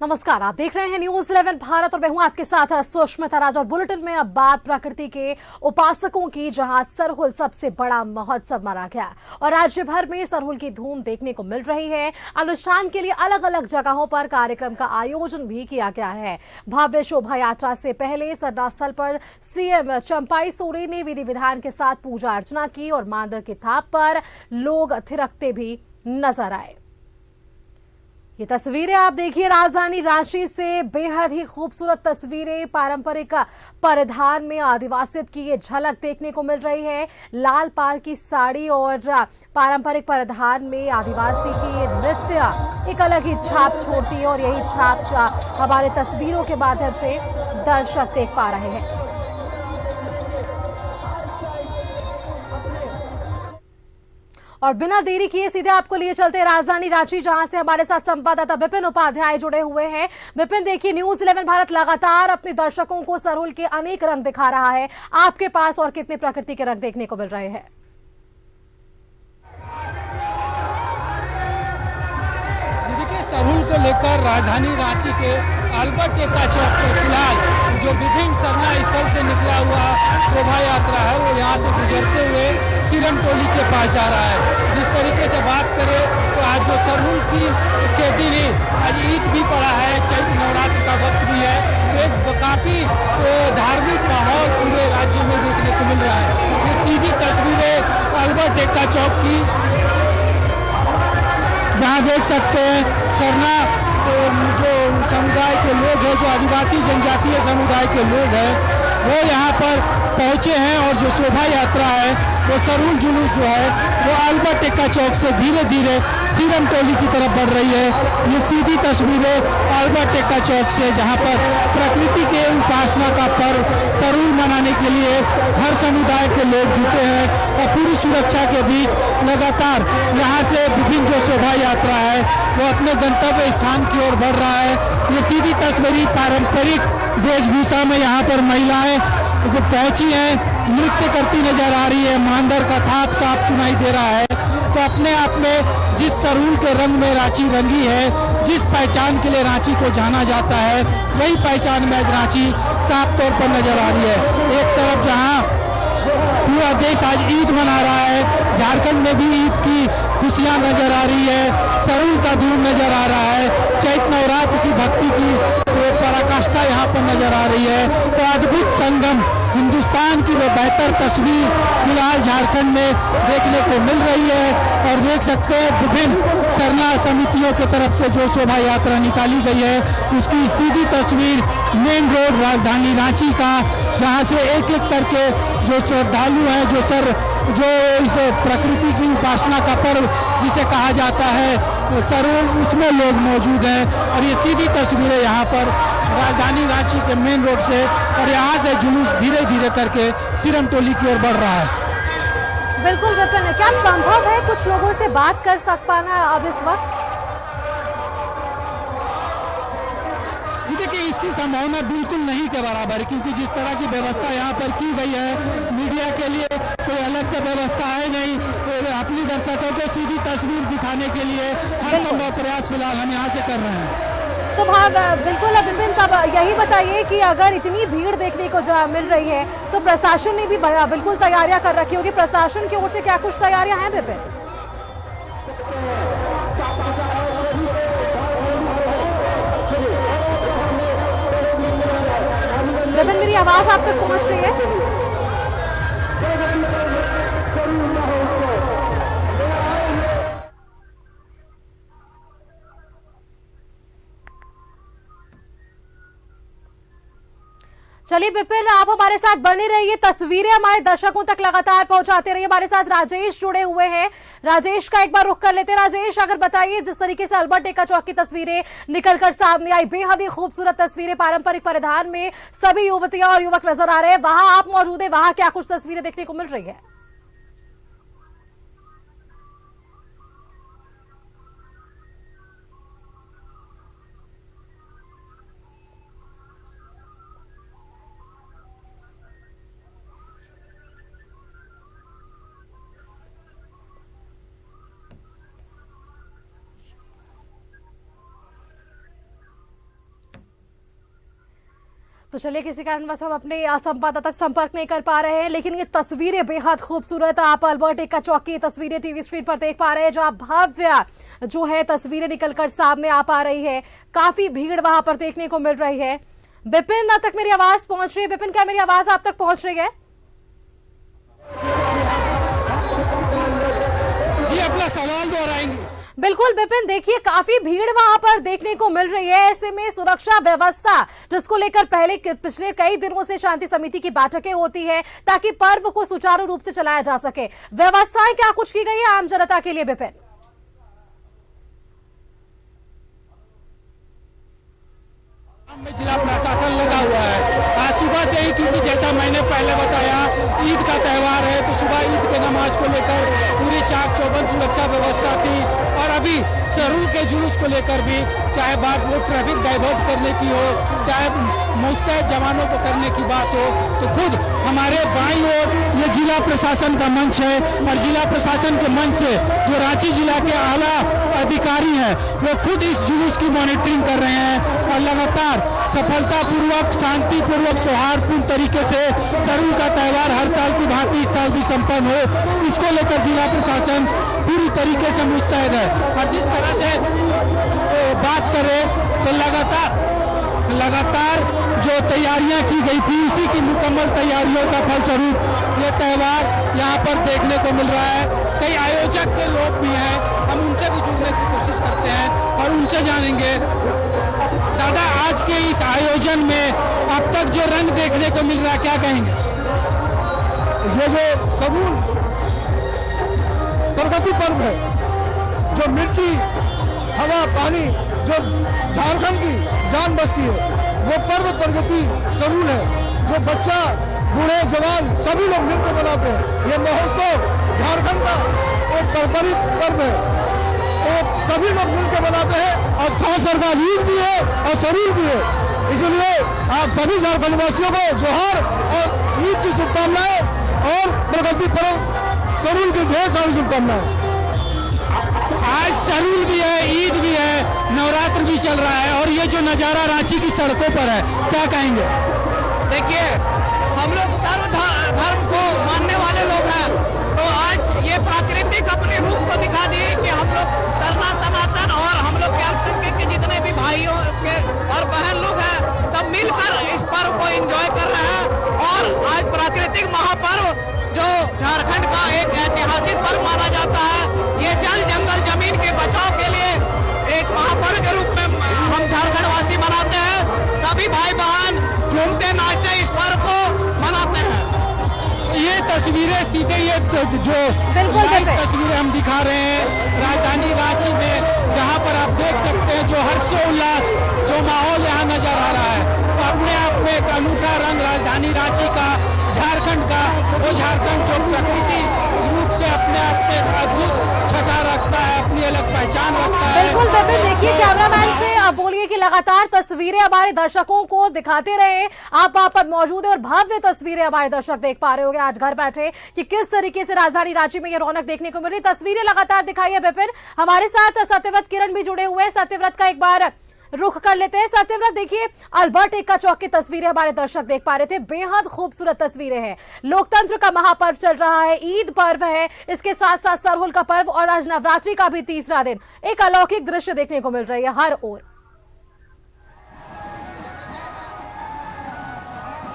नमस्कार, आप देख रहे हैं न्यूज 11 भारत और मैं हूं आपके साथ सुष्मिता राज। और बुलेटिन में अब बात प्रकृति के उपासकों की, जहां सरहुल सबसे बड़ा महोत्सव माना गया और राज्य भर में सरहुल की धूम देखने को मिल रही है। अनुष्ठान के लिए अलग अलग जगहों पर कार्यक्रम का आयोजन भी किया गया है। भव्य शोभा यात्रा से पहले सरना स्थल पर सीएम चंपाई सोरेन ने विधि विधान के साथ पूजा अर्चना की और मांदर की थाप पर लोग थिरकते भी नजर आए। ये तस्वीरें आप देखिए, राजधानी रांची से बेहद ही खूबसूरत तस्वीरें। पारंपरिक परिधान में आदिवासियत की ये झलक देखने को मिल रही है। लाल पार की साड़ी और पारंपरिक परिधान में आदिवासी की नृत्य एक अलग ही छाप छोड़ती है और यही छाप हमारे तस्वीरों के माध्यम से दर्शक देख पा रहे हैं। और बिना देरी किए सीधे आपको लिए चलते हैं राजधानी रांची, जहां से हमारे साथ संवाददाता विपिन उपाध्याय जुड़े हुए हैं। विपिन, देखिए, न्यूज 11 भारत लगातार अपने दर्शकों को सरहुल के अनेक रंग दिखा रहा है। आपके पास और कितने प्रकृति के रंग देखने को मिल रहे हैं? देखिए, सरहुल को लेकर राजधानी रांची के अल्बर्ट एक्का चौक पर फिलहाल जो विभिन्न सरना स्थल से निकला हुआ शोभा यात्रा है वो यहाँ से गुजरते हुए सीरम टोली के पास जा रहा है। जिस तरीके से बात करें तो आज जो सरहुल के दिन ही आज ईद भी पड़ा है, चैत्र नवरात्र का वक्त भी है, तो एक काफी धार्मिक माहौल पूरे राज्य में देखने को मिल रहा है। ये सीधी तस्वीरें अल्बर्ट एक्का चौक की, जहाँ देख सकते हैं सरना जो समुदाय के लोग हैं, जो आदिवासी जनजातीय समुदाय के लोग हैं, वो यहाँ पर पहुँचे हैं और जो शोभा यात्रा है वो सरहुल जुलूस जो है वो अल्बर्ट एक्का चौक से धीरे धीरे सीरम टोली की तरफ बढ़ रही है। ये सीधी तस्वीरें अल्बर्ट एक्का चौक से, जहाँ पर प्रकृति के उपासना का पर्व सरहुल मनाने के लिए हर समुदाय के लोग जुटे हैं और पूरी सुरक्षा के बीच लगातार यहाँ से विभिन्न जो शोभा यात्रा है वो अपने गंतव्य स्थान की ओर बढ़ रहा है। ये सीधी तस्वीरें पारंपरिक वेशभूषा में यहाँ पर महिलाएं जो पहुंची हैं नृत्य करती नजर आ रही है। मांदर का थाप साफ सुनाई दे रहा है। तो अपने आप में जिस सरहुल के रंग में रांची रंगी है, जिस पहचान के लिए रांची को जाना जाता है, वही पहचान में आज रांची साफ तौर पर नजर आ रही है। एक तरफ जहां पूरा देश आज ईद मना रहा है, झारखंड में भी ईद की खुशियां नजर आ रही है, सरहुल का धूम नजर आ रहा है, चैत्र नवरात्र की भक्ति की पराकाष्ठा यहाँ पर नजर आ रही है। तो अद्भुत संगम, हिंदुस्तान की वो बेहतर तस्वीर फिलहाल झारखंड में देखने को मिल रही है। और देख सकते हैं विभिन्न सरना समितियों की तरफ से जो शोभा यात्रा निकाली गई है उसकी सीधी तस्वीर मेन रोड राजधानी रांची का, जहाँ से एक एक करके जो श्रद्धालु हैं, जो इस प्रकृति की उपासना का पर्व जिसे कहा जाता है सरहुल, उसमें लोग मौजूद हैं। और ये सीधी तस्वीरें यहाँ पर राजधानी रांची के मेन रोड से, और यहाँ से जुलूस धीरे धीरे करके सीरम टोली की ओर बढ़ रहा है। बिल्कुल विपिन, क्या संभव है कुछ लोगों से बात कर पाना अब इस वक्त? देखिए, इसकी संभावना बिल्कुल नहीं के बराबर, क्योंकि जिस तरह की व्यवस्था यहाँ पर की गई है, मीडिया के लिए कोई अलग से व्यवस्था है नहीं। अपनी दर्शकों को सीधी तस्वीर दिखाने के लिए हर संभव प्रयास फिलहाल हम यहाँ से कर रहे हैं। तो बिल्कुल विपिन, तब यही बताइए कि अगर इतनी भीड़ देखने को मिल रही है तो प्रशासन ने भी बिल्कुल तैयारियां कर रखी होगी। प्रशासन की ओर से क्या कुछ तैयारियां हैं विपिन? विपिन, मेरी आवाज आप तक पहुंच रही है? चलिए विपिन, आप हमारे साथ बने रहिए, तस्वीरें हमारे दर्शकों तक लगातार पहुंचाते रहिए। हमारे साथ राजेश जुड़े हुए हैं। राजेश का एक बार रुख कर लेते हैं। राजेश, अगर बताइए, जिस तरीके से अल्बर्ट एक्का चौक की तस्वीरें निकलकर सामने आई, बेहद ही खूबसूरत तस्वीरें, पारंपरिक परिधान में सभी युवतियां और युवक नजर आ रहे हैं, वहां आप मौजूद है, वहां क्या कुछ तस्वीरें देखने को मिल रही है? तो चलिए किसी कारणवश हम अपने संवाददाता से संपर्क नहीं कर पा रहे हैं, लेकिन ये तस्वीरें बेहद खूबसूरत आप अल्बर्ट एक्का चौक की तस्वीरें टीवी स्क्रीन पर देख पा रहे हैं, जहां भव्य जो है तस्वीरें निकलकर सामने आ पा रही है। काफी भीड़ वहां पर देखने को मिल रही है। विपिन, अब तक मेरी आवाज पहुंच रही है? विपिन, क्या मेरी आवाज आप तक पहुंच रही है? जी, अपना सवाल दोहराएंगे? बिल्कुल विपिन, देखिए काफी भीड़ वहां पर देखने को मिल रही है। ऐसे में सुरक्षा व्यवस्था जिसको लेकर पिछले कई दिनों से शांति समिति की बैठकें होती है ताकि पर्व को सुचारू रूप से चलाया जा सके, व्यवस्थाएं क्या कुछ की गई है आम जनता के लिए विपिन? में जिला प्रशासन लगा हुआ है आज सुबह से ही, क्योंकि जैसा मैंने पहले बताया ईद का त्यौहार है, तो सुबह ईद के नमाज को लेकर पूरी चाक चौबंद सुरक्षा व्यवस्था थी। और अभी सरहुल के जुलूस को लेकर भी, चाहे बात वो ट्रैफिक डाइवर्ट करने की हो, चाहे मुस्तैद जवानों को करने की बात हो, तो खुद हमारे बाईं ओर ये जिला प्रशासन का मंच है और जिला प्रशासन के मंच से जो रांची जिला के आला अधिकारी हैं वो खुद इस जुलूस की मॉनिटरिंग कर रहे हैं और लगातार सफलतापूर्वक, शांतिपूर्वक, सौहार्दपूर्ण तरीके से सरहुल का त्यौहार हर साल की भांति इस साल भी संपन्न हो, इसको लेकर जिला प्रशासन पूरी तरीके से मुस्तैद है। और जिस तरह से बात करें तो लगातार जो तैयारियां की गई थी उसी की मुकम्मल तैयारियों का फलस्वरूप ये त्यौहार यहाँ पर देखने को मिल रहा है। कई आयोजक के लोग भी हैं, हम उनसे भी जुड़ने की कोशिश करते हैं और उनसे जानेंगे। दादा, आज के इस आयोजन में अब तक जो रंग देखने को मिल रहा है, क्या कहेंगे? ये जो सरहुल प्रगति पर्व है, जो मिट्टी, हवा, पानी, जो झारखंड की जान बसती है, वो पर्व प्रगति सरहुल है। जो बच्चा, बूढ़े, जवान सभी लोग मिलकर मनाते हैं। ये महोत्सव झारखंड का एक पारंपरिक पर्व है, तो सभी लोग मिलकर मनाते हैं। और खास करके ईद भी है और सरहुल भी है, इसलिए आप सभी झारखंड वासियों को जोहार और ईद की शुभकामनाएं और प्रगति पर्व सरहुल की ढेर सारी शुभकामनाएं। आज सरहुल भी है, ईद भी है, नवरात्र भी चल रहा है और ये जो नज़ारा रांची की सड़कों पर है, क्या कहेंगे? देखिए, हम लोग सर्व धर्म को मानने वाले लोग हैं, तो आज ये प्राकृतिक अपने रूप को दिखा दिए कि हम लोग सरना सनातन और हम लोग के जितने भी भाइयों के और बहन लोग हैं, सब मिलकर इस पर्व को एंजॉय कर रहे हैं। और आज प्राकृतिक महापर्व जो झारखंड का एक ऐतिहासिक पर्व माना जाता है, ये जल जंगल जमीन के बचाव के लिए एक महापर्व के रूप में हम झारखंड वासी मनाते हैं। सभी भाई बहन झूमते नाचते इस पर्व को मनाते हैं। ये तस्वीरें सीधे ये जो लाइव तस्वीरें हम दिखा रहे हैं राजधानी रांची में, जहां पर आप देख सकते हैं जो हर्षोल्लास जो माहौल यहाँ नजर आ रहा है, अपने आप में एक अनूठा रंग राजधानी रांची का, झारखंड का, वो झारखंड जो प्रकृति रूप से अपने आप में अद्भुत छटा रखता है, अपनी अलग पहचान रखता है। बिल्कुल विपिन, देखिए कैमरामैन से आप बोलिए कि लगातार तस्वीरें हमारे दर्शकों को दिखाते रहे, आप वहां पर मौजूद है और भव्य तस्वीरें हमारे दर्शक देख पा रहे होंगे आज घर बैठे कि किस तरीके से राजधानी रांची में ये रौनक देखने को मिल रही। तस्वीरें लगातार दिखाई है विपिन। हमारे साथ सत्यव्रत किरण भी जुड़े हुए हैं, सत्यव्रत का एक बार रुख कर लेते हैं। सत्यव्रत, देखिए अल्बर्ट एक्का चौक की तस्वीरें हमारे दर्शक देख पा रहे थे, बेहद खूबसूरत तस्वीरें हैं। लोकतंत्र का महापर्व चल रहा है, ईद पर्व है, इसके साथ साथ सरहुल का पर्व और आज नवरात्रि का भी तीसरा दिन, एक अलौकिक दृश्य देखने को मिल रही है हर ओर।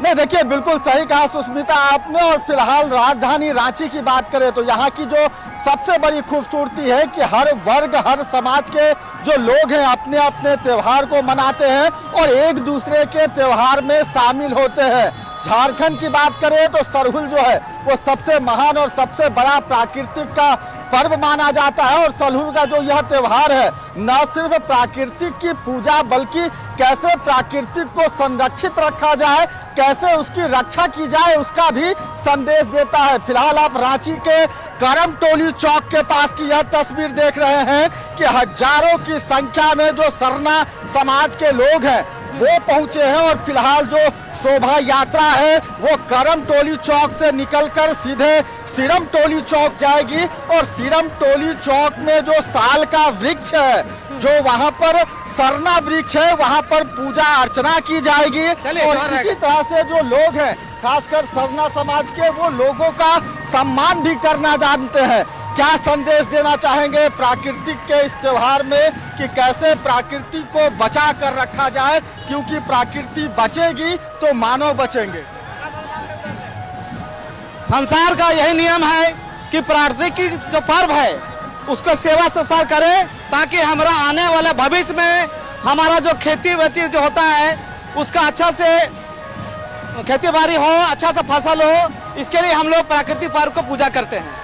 नहीं, देखिए बिल्कुल सही कहा सुष्मिता आपने। और फिलहाल राजधानी रांची की बात करें तो यहाँ की जो सबसे बड़ी खूबसूरती है कि हर वर्ग, हर समाज के जो लोग हैं अपने अपने त्योहार को मनाते हैं और एक दूसरे के त्योहार में शामिल होते हैं। झारखंड की बात करें तो सरहुल जो है वो सबसे महान और सबसे बड़ा प्राकृतिक का पर्व माना जाता है। और सरहुल का जो यह त्योहार है न सिर्फ प्राकृतिक की पूजा बल्कि कैसे प्राकृतिक को संरक्षित रखा जाए, कैसे उसकी रक्षा की जाए, उसका भी संदेश देता है। फिलहाल आप रांची के करमटोली चौक के पास की यह तस्वीर देख रहे हैं कि हजारों की संख्या में जो सरना समाज के लोग हैं वो पहुंचे हैं। और फिलहाल जो शोभा यात्रा है वो करमटोली चौक से निकलकर सीधे सिरमटोली चौक जाएगी। और सिरमटोली चौक में जो साल का वृक्ष है, जो वहां पर सरना वृक्ष है वहां पर पूजा अर्चना की जाएगी। और इसी तरह से जो लोग हैं खासकर सरना समाज के, वो लोगों का सम्मान भी करना जानते हैं। क्या संदेश देना चाहेंगे प्राकृतिक के इस त्योहार में कि कैसे प्रकृति को बचा कर रखा जाए, क्योंकि प्रकृति बचेगी तो मानव बचेंगे। संसार का यही नियम है कि प्रकृति की जो पर्व है उसको सेवा सत्कार करें, ताकि हमारा आने वाले भविष्य में हमारा जो खेती बाड़ी जो होता है उसका अच्छा से खेती बाड़ी हो, अच्छा सा फसल हो। इसके लिए हम लोग प्राकृतिक पर्व को पूजा करते हैं।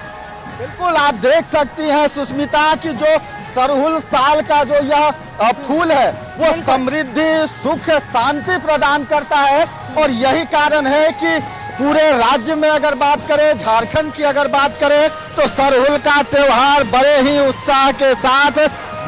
बिल्कुल, आप देख सकती हैं सुष्मिता की जो सरहुल साल का जो यह फूल है वो समृद्धि, सुख, शांति प्रदान करता है। और यही कारण है कि पूरे राज्य में अगर बात करें, झारखंड की अगर बात करें, तो सरहुल का त्योहार बड़े ही उत्साह के साथ,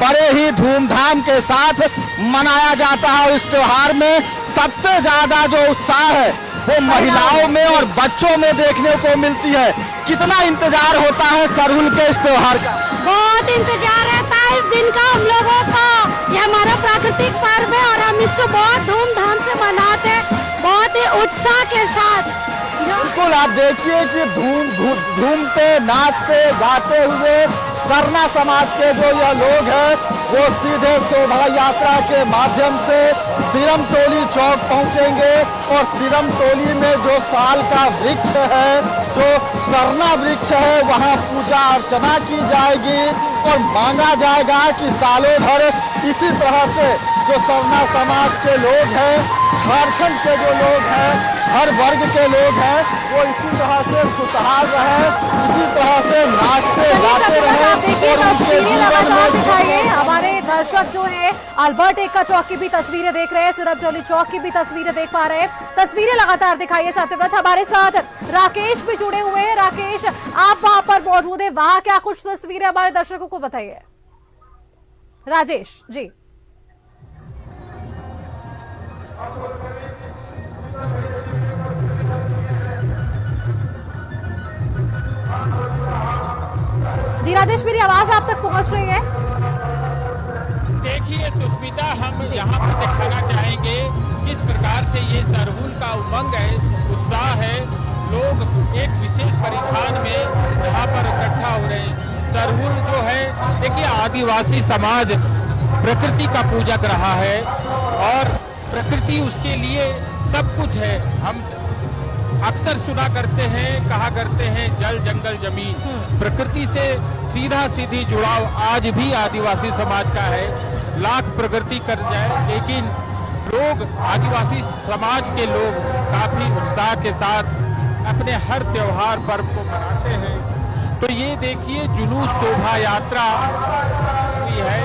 बड़े ही धूमधाम के साथ मनाया जाता है। और इस त्योहार में सबसे ज्यादा जो उत्साह है वो महिलाओं में और बच्चों में देखने को मिलती है। कितना इंतजार होता है सरहुल के इस त्योहार का? बहुत इंतजार रहता है इस दिन का हम लोगों का। ये हमारा प्राकृतिक पर्व है और हम इसको बहुत धूमधाम से मनाते हैं, बहुत ही उत्साह के साथ। बिल्कुल, आप देखिए कि झूमते, नाचते, गाते हुए सरना समाज के जो यह लोग हैं वो सीधे शोभा यात्रा के माध्यम से सिरम टोली चौक पहुंचेंगे। और सिरम टोली में जो साल का वृक्ष है, जो सरना वृक्ष है, वहां पूजा अर्चना की जाएगी और मांगा जाएगा कि सालों भर इसी तरह से जो सरना समाज के लोग हैं, झारखंड के जो लोग हैं, हर वर्ग के लोग हैं, वो इसी तरह से खुशहाल रहे, इसी तरह से नाचते गाते रहे। हमारे दर्शक जो हैं अल्बर्ट एक्का चौक की भी तस्वीरें देख रहे हैं, सिरम टोली चौक की भी तस्वीरें देख पा रहे हैं। तस्वीरें लगातार दिखाइए सत्यव्रत। हमारे साथ राकेश भी जुड़े हुए हैं। राकेश, आप वहां पर मौजूद है, वहां क्या कुछ तस्वीरें हमारे दर्शकों को बताइए। राजेश जी। जी राजेश, मेरी आवाज आप तक पहुंच रही है? देखिए सुष्मिता, हम यहाँ पर दिखाना चाहेंगे किस प्रकार से ये सरहुल का उमंग है, उत्साह है। लोग एक विशेष परिधान में यहाँ पर इकट्ठा हो रहे हैं। सरहुल जो है, देखिए आदिवासी समाज प्रकृति का पूजक रहा है और प्रकृति उसके लिए सब कुछ है। हम अक्सर सुना करते हैं, कहा करते हैं जल जंगल जमीन, प्रकृति से सीधा सीधी जुड़ाव आज भी आदिवासी समाज का है। लाख प्रगति कर जाए, लेकिन लोग, आदिवासी समाज के लोग काफी उत्साह के साथ अपने हर त्योहार पर्व को मनाते हैं। तो ये देखिए जुलूस शोभा यात्रा हुई है।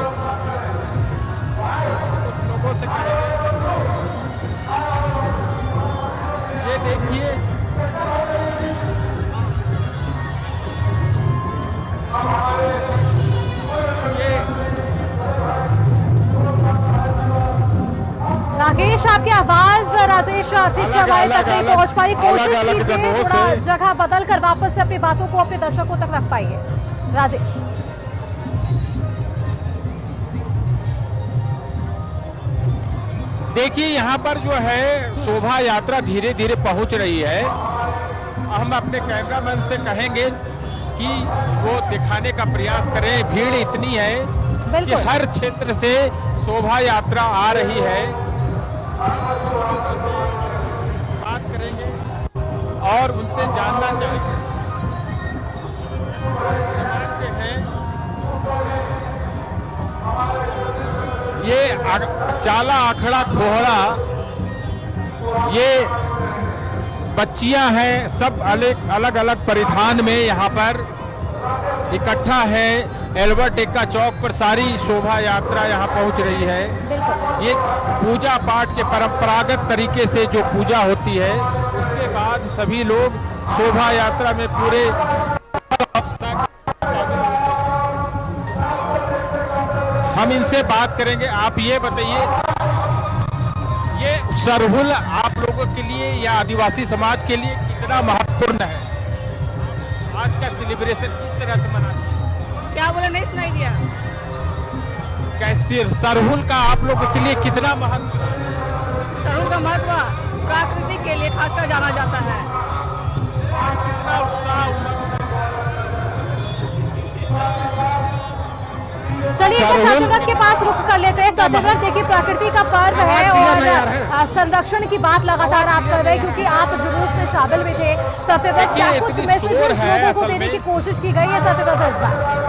कुछ लोगों से कहेंगे, ये देखिए राकेश, आपकी आवाज राजेश ठीक से हमारे तक नहीं पहुंच पाई। कोशिश कीजिए थोड़ा जगह बदल कर वापस से अपनी बातों को अपने दर्शकों तक रख पाइए। राजेश, देखिए यहाँ पर जो है शोभा यात्रा धीरे धीरे पहुंच रही है। हम अपने कैमरामैन से कहेंगे कि वो दिखाने का प्रयास करें। भीड़ इतनी है कि हर क्षेत्र से शोभा यात्रा आ रही है। बात करेंगे और उनसे जानना चाहेंगे समाज के हैं। ये चाला आखड़ा खोहड़ा, ये बच्चियां हैं, सब अलग अलग परिधान में यहाँ पर इकट्ठा है। अल्बर्ट एक्का चौक पर सारी शोभा यात्रा यहाँ पहुँच रही है। ये पूजा पाठ के परंपरागत तरीके से जो पूजा होती है, उसके बाद सभी लोग शोभा यात्रा में पूरे हम इनसे बात करेंगे। आप ये बताइए, ये सरहुल आप लोगों के लिए या आदिवासी समाज के लिए कितना महत्वपूर्ण है? आज का सेलिब्रेशन किस तरह से मनाते हैं? क्या बोला, नहीं सुनाई दिया? कैसे सरहुल का आप लोगों के लिए कितना महत्व है? सरहुल का महत्व प्राकृतिक के लिए खासकर जाना जाता है। आज कितना उत्साह उमंग चलिए सत्यव्रत के पास रुख कर लेते हैं। सत्यव्रत देखिए प्रकृति का पर्व है और संरक्षण की बात लगातार आप कर रहे हैं क्योंकि आप जुलूस में शामिल भी थे। सत्यव्रत क्या कुछ मैसेजेस लोगों को देने की कोशिश की गई है सत्यव्रत इस बार?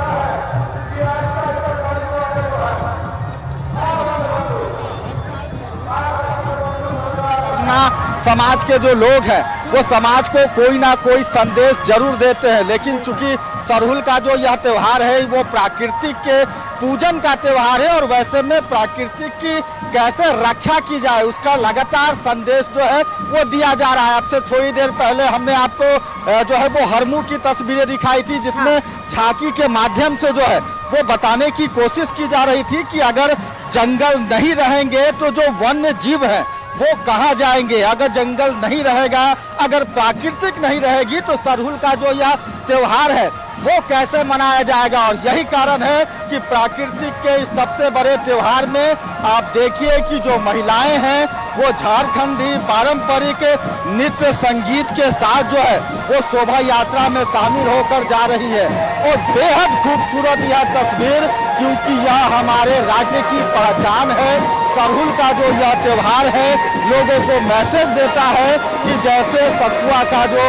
समाज के जो लोग हैं वो समाज को कोई ना कोई संदेश जरूर देते हैं, लेकिन चूंकि सरहुल का जो यह त्योहार है वो प्राकृतिक के पूजन का त्योहार है और वैसे में प्राकृतिक की कैसे रक्षा की जाए उसका लगातार संदेश जो है वो दिया जा रहा है। अब से थोड़ी देर पहले हमने आपको जो है वो हरमू की तस्वीरें दिखाई थी जिसमें झांकी के माध्यम से जो है वो बताने की कोशिश की जा रही थी कि अगर जंगल नहीं रहेंगे तो जो वन्य जीव है वो कहाँ जाएंगे। अगर जंगल नहीं रहेगा, अगर प्राकृतिक नहीं रहेगी तो सरहुल का जो यह त्योहार है वो कैसे मनाया जाएगा। और यही कारण है कि प्राकृतिक के इस सबसे बड़े त्योहार में आप देखिए कि जो महिलाएं हैं वो झारखंडी पारंपरिक नृत्य संगीत के साथ जो है वो शोभा यात्रा में शामिल होकर जा रही है। और बेहद खूबसूरत यह तस्वीर, क्योंकि यह हमारे राज्य की पहचान है। सरहुल का जो यह त्योहार है लोगों को मैसेज देता है कि जैसे सतुआ का जो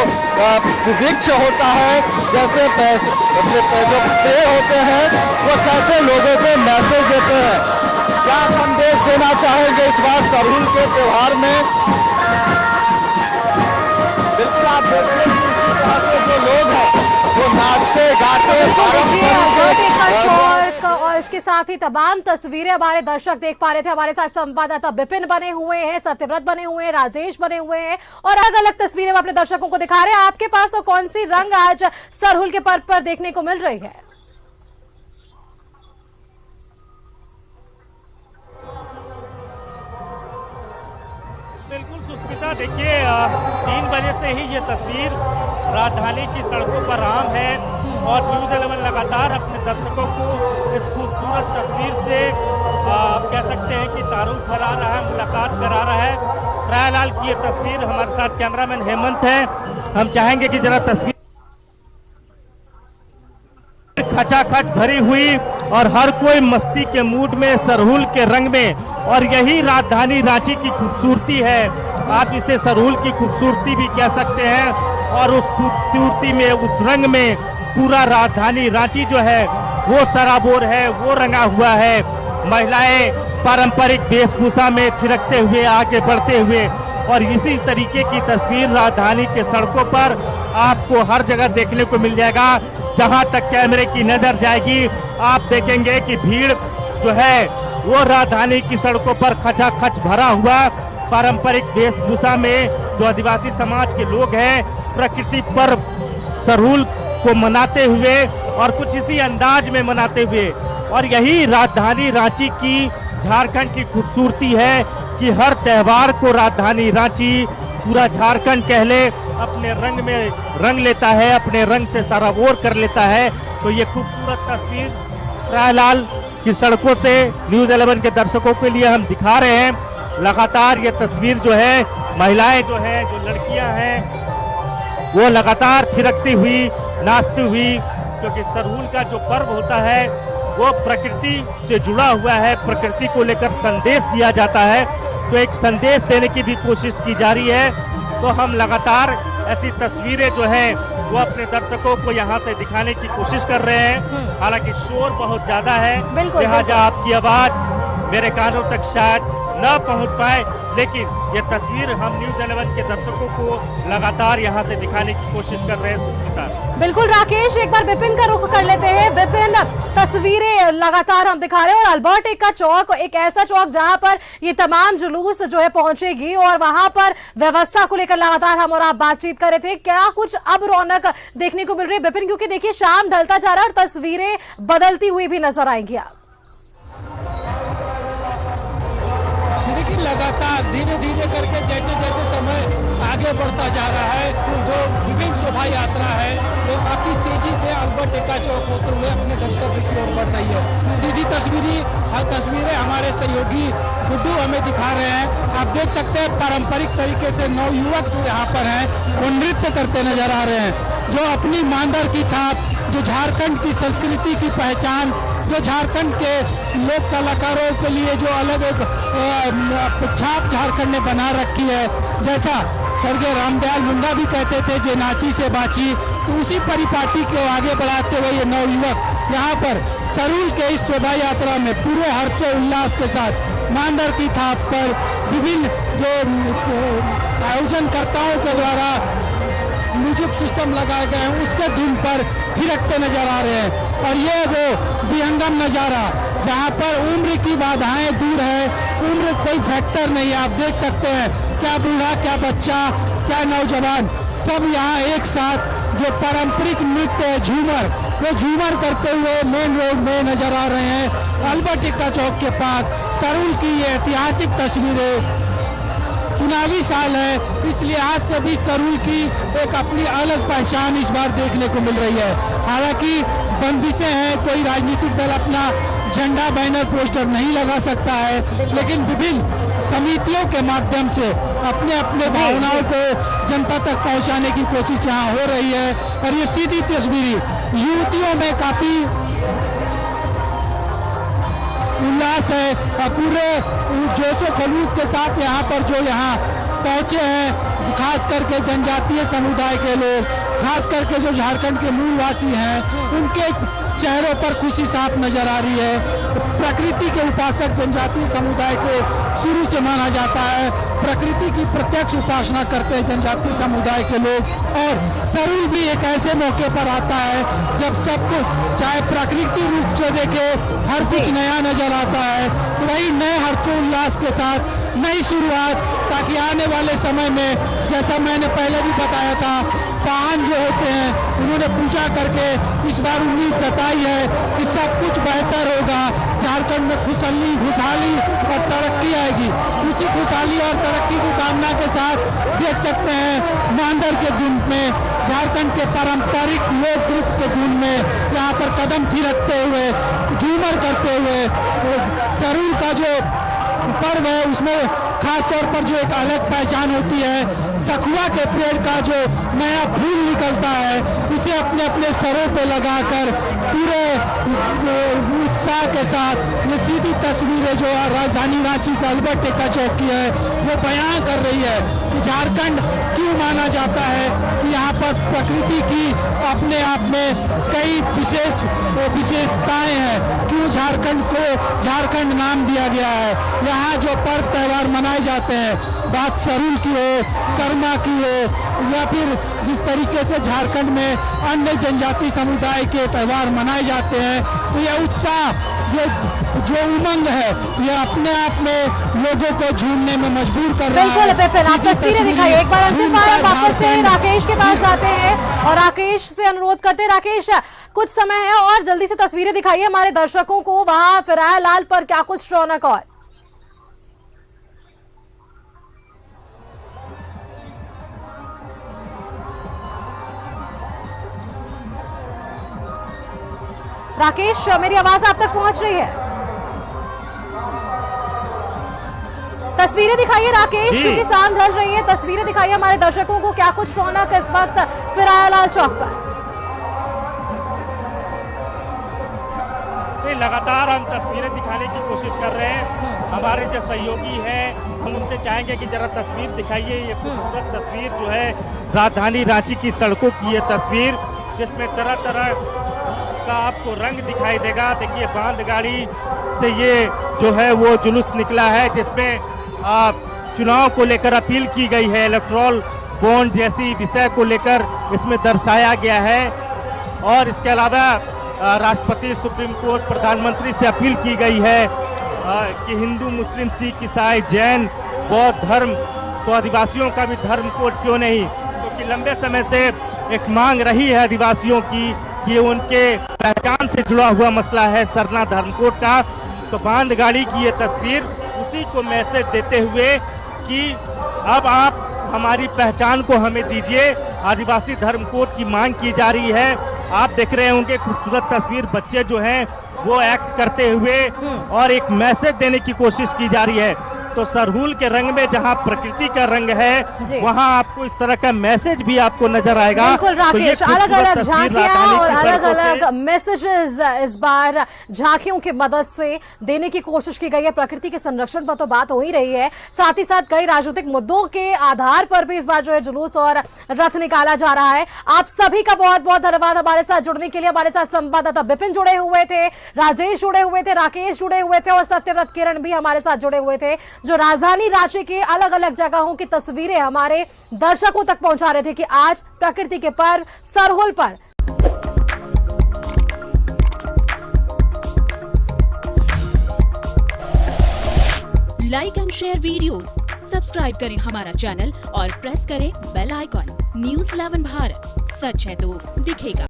वृक्ष होता है, जैसे जो पेड़ होते हैं वो कैसे लोगों को मैसेज देते हैं। क्या संदेश देना चाहेंगे इस बार सरहुल के त्योहार में? बिल्कुल आप देखते हैं जो लोग हैं वो नाचते गाते और इसके साथ ही तमाम तस्वीरें हमारे दर्शक देख पा रहे थे। हमारे साथ संवाददाता विपिन बने हुए हैं, सत्यव्रत बने हुए हैं, राजेश बने हुए हैं और अलग अलग तस्वीरें हम अपने दर्शकों को दिखा रहे हैं। आपके पास और कौन सी रंग आज सरहुल के पर्व पर देखने को मिल रही है? बिल्कुल सुष्मिता, देखिए 3 बजे से ही ये तस्वीर राजधानी की सड़कों पर आम है और न्यूज़ 11 लगातार अपने दर्शकों को इस खूबसूरत तस्वीर से कह सकते हैं कि तारुफ करा रहा है, मुलाकात करा रहा है। फ्रायलाल की ये तस्वीर, हमारे साथ कैमरामैन हेमंत है, हम चाहेंगे कि जरा तस्वीर खचाखच भरी हुई और हर कोई मस्ती के मूड में, सरहुल के रंग में। और यही राजधानी रांची की खूबसूरती है, आप इसे सरहुल की खूबसूरती भी कह सकते हैं। और उस खूबसूरती में, उस रंग में पूरा राजधानी रांची जो है वो सराबोर है, वो रंगा हुआ है। महिलाएं पारंपरिक वेशभूषा में थिरकते हुए, आगे बढ़ते हुए, और इसी तरीके की तस्वीर राजधानी के सड़कों पर आपको हर जगह देखने को मिल जाएगा। जहां तक कैमरे की नजर जाएगी आप देखेंगे कि भीड़ जो है वो राजधानी की सड़कों पर खचाखच भरा हुआ पारंपरिक वेशभूषा में जो आदिवासी समाज के लोग हैं प्रकृति पर्व सरहुल को मनाते हुए और कुछ इसी अंदाज में मनाते हुए। और यही राजधानी रांची की, झारखंड की खूबसूरती है कि हर त्योहार को राजधानी रांची, पूरा झारखंड कह ले, अपने रंग में रंग लेता है, अपने रंग से सराबोर कर लेता है। तो ये खूबसूरत तस्वीर फ्रायलाल की सड़कों से न्यूज़ 11 के दर्शकों के लिए हम दिखा रहे हैं। लगातार ये तस्वीर जो है, महिलाएं जो है, जो लड़कियां हैं वो लगातार थिरकती हुई, नाचती हुई, क्योंकि सरहुल का जो पर्व होता है वो प्रकृति से जुड़ा हुआ है, प्रकृति को लेकर संदेश दिया जाता है। तो एक संदेश देने की भी कोशिश की जा रही है। तो हम लगातार ऐसी तस्वीरें जो है वो अपने दर्शकों को यहाँ से दिखाने की कोशिश कर रहे हैं। हालांकि शोर बहुत ज्यादा है, लिहाजा आपकी आवाज मेरे कानों तक शायद न पहुँच पाए, लेकिन ये तस्वीर हम न्यूज़ 11 के दर्शकों को लगातार यहाँ से दिखाने की कोशिश कर रहे हैं। सुष्मिता, बिल्कुल राकेश, एक बार विपिन का रुख कर लेते हैं। विपिन, तस्वीरें लगातार हम दिखा रहे हैं और अल्बर्ट एक्का चौक एक ऐसा चौक जहां पर ये तमाम जुलूस जो है पहुंचेगी और वहां पर व्यवस्था को लेकर लगातार हम और आप बातचीत कर रहे थे। क्या कुछ अब रौनक देखने को मिल रही है विपिन, क्योंकि देखिए शाम ढलता जा रहा है और तस्वीरें बदलती हुई भी नजर आएंगी। आप देखिए लेकिन लगातार धीरे धीरे करके जैसे जैसे समय आगे बढ़ता जा रहा है, जो विभिन्न शोभा यात्रा है वो काफी तेजी से अल्बर्ट एक्का चौक होते हुए अपने गंतव्य की ओर बढ़ रही है। सीधी तस्वीरें हमारे सहयोगी गुड्डू हमें दिखा रहे हैं। आप देख सकते हैं पारंपरिक तरीके से नवयुवक जो यहाँ पर हैं वो नृत्य करते नजर आ रहे हैं, जो अपनी मांदर की थाप, जो झारखंड की संस्कृति की पहचान, जो झारखंड के लोक कलाकारों के लिए जो अलग एक छाप झारखंड ने बना रखी है, जैसा स्वर्गीय रामदयाल मुंडा भी कहते थे जे नाची से बाची, तो उसी परिपाटी को आगे बढ़ाते हुए ये नवयुवक यहाँ पर सरूल के इस शोभा यात्रा में पूरे हर्षोल्लास के साथ मांदर की थाप पर विभिन्न जो आयोजनकर्ताओं के द्वारा म्यूजिक सिस्टम लगाए गए हैं उसके धुन पर थिरकते नजर आ रहे हैं। और ये वो विहंगम नजारा जहाँ पर उम्र की बाधाएं दूर है, उम्र कोई फैक्टर नहीं है। आप देख सकते हैं क्या बूढ़ा, क्या बच्चा, क्या नौजवान, सब यहाँ एक साथ जो पारंपरिक नृत्य है झूमर, वो झूमर करते हुए मेन रोड में नजर आ रहे हैं। अल्बर्ट एक्का चौक के पास सरूल की ये ऐतिहासिक तस्वीरें, चुनावी साल है इसलिए आज से भी सरूल की एक अपनी अलग पहचान इस बार देखने को मिल रही है। हालांकि बंदिशें हैं, कोई राजनीतिक दल अपना झंडा, बैनर, पोस्टर नहीं लगा सकता है, लेकिन विभिन्न समितियों के माध्यम से अपने अपने भावनाओं को जनता तक पहुंचाने की कोशिश यहाँ हो रही है। और ये सीधी तस्वीरें युवतियों में काफी उल्लास है और पूरे जोशो खलूस के साथ यहाँ पर जो यहाँ पहुँचे हैं, खास करके जनजातीय समुदाय के लोग, खास करके जो झारखंड के मूलवासी हैं, उनके चेहरों पर खुशी साफ नजर आ रही है। प्रकृति के उपासक जनजातीय समुदाय को शुरू से माना जाता है, प्रकृति की प्रत्यक्ष उपासना करते हैं जनजातीय समुदाय के लोग। और सरूल भी एक ऐसे मौके पर आता है जब सब कुछ चाहे प्राकृतिक रूप से देखे हर कुछ नया नजर आता है, तो वही नए हर्षोल्लास के साथ नई शुरुआत, ताकि आने वाले समय में जैसा मैंने पहले भी बताया था, पान जो होते हैं उन्होंने पूजा करके इस बार उम्मीद जताई है कि सब कुछ बेहतर होगा, झारखंड में खुशहाली और तरक्की आएगी। उसी खुशहाली और तरक्की की कामना के साथ देख सकते हैं मांदर के धुन में, झारखंड के पारंपरिक लोक नृत्य के धुन में यहाँ पर कदम थिरकते हुए, झूमर करते हुए सरूल का जो पर्व है उसमें खास तौर पर जो एक अलग पहचान होती है, सखुआ के पेड़ का जो नया फूल निकलता है उसे अपने अपने सरों पे लगाकर पूरे उत्साह के साथ ये सीधी तस्वीरें जो राजधानी रांची का अल्बर्ट एक्का चौक की है वो बयां कर रही है कि झारखंड क्यों माना जाता है कि यहाँ पर प्रकृति की अपने आप में कई विशेषताएं हैं, क्यों झारखंड को झारखंड नाम दिया गया है। यहाँ जो पर्व त्यौहार मनाए जाते हैं, बात सरूल की हो, कर्मा की हो, या फिर जिस तरीके से झारखंड में अन्य जनजाति समुदाय के त्यौहार मनाए जाते हैं, तो यह उत्साह जो उमंग है ये अपने आप में लोगों को झूमने में मजबूर कर रहा है। बिल्कुल विपिन, आप तस्वीरें दिखाइए। एक बार अंतिम बार वापस से राकेश के पास जाते हैं और राकेश से अनुरोध करते हैं, राकेश कुछ समय है और जल्दी से तस्वीरें दिखाइए हमारे दर्शकों को, वहां फिराया लाल पर क्या कुछ रौनक। और राकेश, मेरी आवाज आप तक पहुंच रही है? तस्वीरें दिखाइए राकेश, क्योंकि शाम ढल रही है। तस्वीरें दिखाइए हमारे दर्शकों को, क्या कुछ रौनक इस वक्त फिराया लाल चौक पर। लगातार हम तस्वीरें दिखाने की कोशिश कर रहे हैं। हमारे जो सहयोगी हैं हम उनसे चाहेंगे कि जरा तस्वीर दिखाइए। ये खूबसूरत तस्वीर जो है राजधानी रांची की सड़कों की ये तस्वीर, जिसमें तरह तरह का आपको रंग दिखाई देगा। देखिए बांध गाड़ी से ये जो है वो जुलूस निकला है, जिसमें चुनाव को लेकर अपील की गई है, इलेक्टोरल बॉन्ड जैसी विषय को लेकर इसमें दर्शाया गया है। और इसके अलावा राष्ट्रपति, सुप्रीम कोर्ट, प्रधानमंत्री से अपील की गई है कि हिंदू, मुस्लिम, सिख, ईसाई, जैन, बौद्ध धर्म, तो आदिवासियों का भी धर्म कोड क्यों नहीं, क्योंकि लंबे समय से एक मांग रही है आदिवासियों की कि उनके पहचान से जुड़ा हुआ मसला है सरना धर्म कोड का। तो बांध गाड़ी की ये तस्वीर उसी को मैसेज देते हुए कि अब आप हमारी पहचान को हमें दीजिए। आदिवासी धर्म कोड की मांग की जा रही है। आप देख रहे होंगे खूबसूरत तस्वीर, बच्चे जो हैं वो एक्ट करते हुए और एक मैसेज देने की कोशिश की जा रही है। तो सरहुल के रंग में जहां प्रकृति का रंग है वहां आपको इस तरह का मैसेज भी आपको नजर आएगा। बिल्कुल राकेश, अलग अलग झांकियां और अलग अलग मैसेजेस इस बार झांकियों की मदद से देने की कोशिश की गई है। प्रकृति के संरक्षण पर तो बात हो ही रही है, साथ ही साथ कई राजनीतिक मुद्दों के आधार पर भी इस बार जो है जुलूस और रथ निकाला जा रहा है। आप सभी का बहुत बहुत धन्यवाद हमारे साथ जुड़ने के लिए। हमारे साथ संवाददाता विपिन जुड़े हुए थे, राजेश जुड़े हुए थे, राकेश जुड़े हुए थे और सत्यव्रत किरण भी हमारे साथ जुड़े हुए थे, जो राजधानी रांची के अलग अलग जगहों की तस्वीरें हमारे दर्शकों तक पहुंचा रहे थे कि आज प्रकृति के पर्व सरहुल पर like and share videos, subscribe करें हमारा चैनल और प्रेस करें बेल आइकॉन। न्यूज़ 11 भारत, सच है तो दिखेगा।